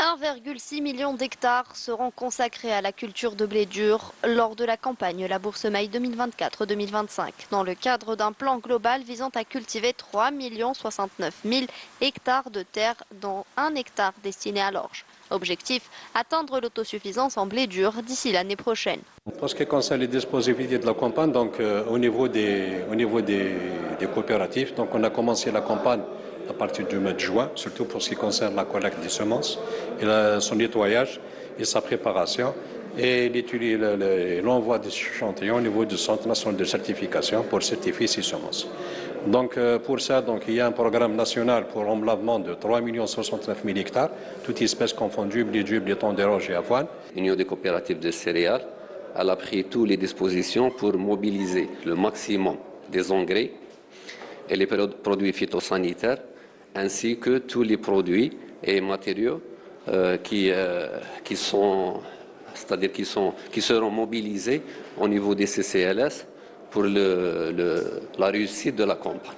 1,6 million d'hectares seront consacrés à la culture de blé dur lors de la campagne Labourse Maille 2024-2025, dans le cadre d'un plan global visant à cultiver 3 69 000 hectares de terre, dont 1 hectare destiné à l'orge. Objectif, atteindre l'autosuffisance en blé dur d'ici l'année prochaine. Pour ce qui concerne les dispositifs de la campagne, donc, au niveau des coopératives, donc, on a commencé la campagne à partir du mois de juin, surtout pour ce qui concerne la collecte des semences, et son nettoyage et sa préparation, et l'envoi des échantillons au niveau du Centre national de certification pour certifier ces semences. Donc pour ça, donc, il y a un programme national pour l'emblavement de 3 69 000 hectares, toutes espèces confondues, blé dur, blé tendre, d'orge et avoine. L'Union des coopératives de céréales, elle a pris toutes les dispositions pour mobiliser le maximum des engrais et les produits phytosanitaires, ainsi que tous les produits et matériaux qui seront mobilisés au niveau des CCLS pour la réussite de la campagne.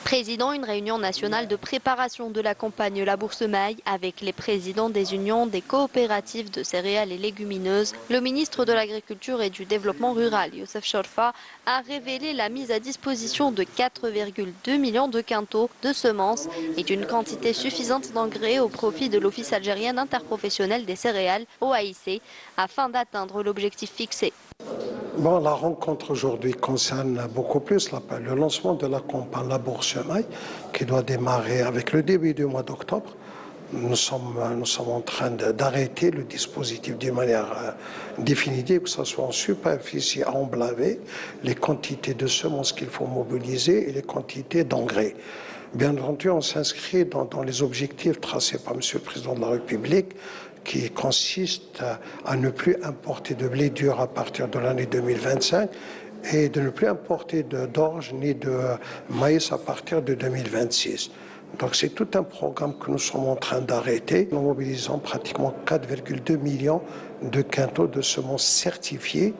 Président une réunion nationale de préparation de la campagne Labourse Maille avec les présidents des unions des coopératives de céréales et légumineuses. Le ministre de l'Agriculture et du Développement rural, Youssef Chorfa, a révélé la mise à disposition de 4,2 millions de quintaux de semences et d'une quantité suffisante d'engrais au profit de l'Office algérien interprofessionnel des céréales, OAIC, afin d'atteindre l'objectif fixé. Bon, la rencontre aujourd'hui concerne beaucoup plus le lancement de la campagne Labourse Maille qui doit démarrer avec le début du mois d'octobre. Nous sommes en train d'arrêter le dispositif d'une manière définitive, que ce soit en superficie à emblaver, les quantités de semences qu'il faut mobiliser et les quantités d'engrais. Bien entendu, on s'inscrit dans les objectifs tracés par M. le Président de la République, qui consiste à ne plus importer de blé dur à partir de l'année 2025 et de ne plus importer d'orge ni de maïs à partir de 2026. Donc c'est tout un programme que nous sommes en train d'arrêter. Nous mobilisons pratiquement 4,2 millions de quintaux de semences certifiées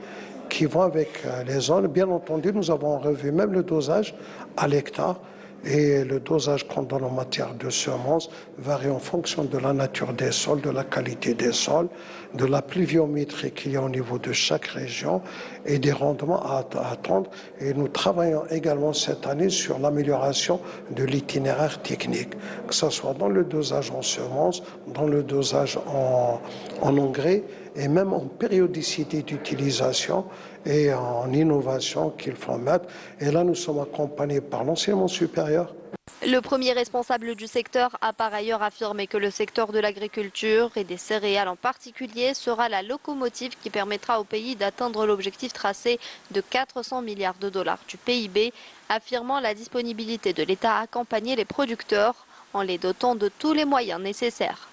qui vont avec les zones. Bien entendu, nous avons revu même le dosage à l'hectare. Et le dosage qu'on donne en matière de semences varie en fonction de la nature des sols, de la qualité des sols, de la pluviométrie qu'il y a au niveau de chaque région et des rendements à attendre. Et nous travaillons également cette année sur l'amélioration de l'itinéraire technique, que ce soit dans le dosage en semences, dans le dosage en engrais et même en périodicité d'utilisation et en innovation qu'il faut mettre. Et là, nous sommes accompagnés par l'enseignement supérieur. Le premier responsable du secteur a par ailleurs affirmé que le secteur de l'agriculture et des céréales en particulier sera la locomotive qui permettra au pays d'atteindre l'objectif tracé de 400 milliards de dollars du PIB, affirmant la disponibilité de l'État à accompagner les producteurs en les dotant de tous les moyens nécessaires.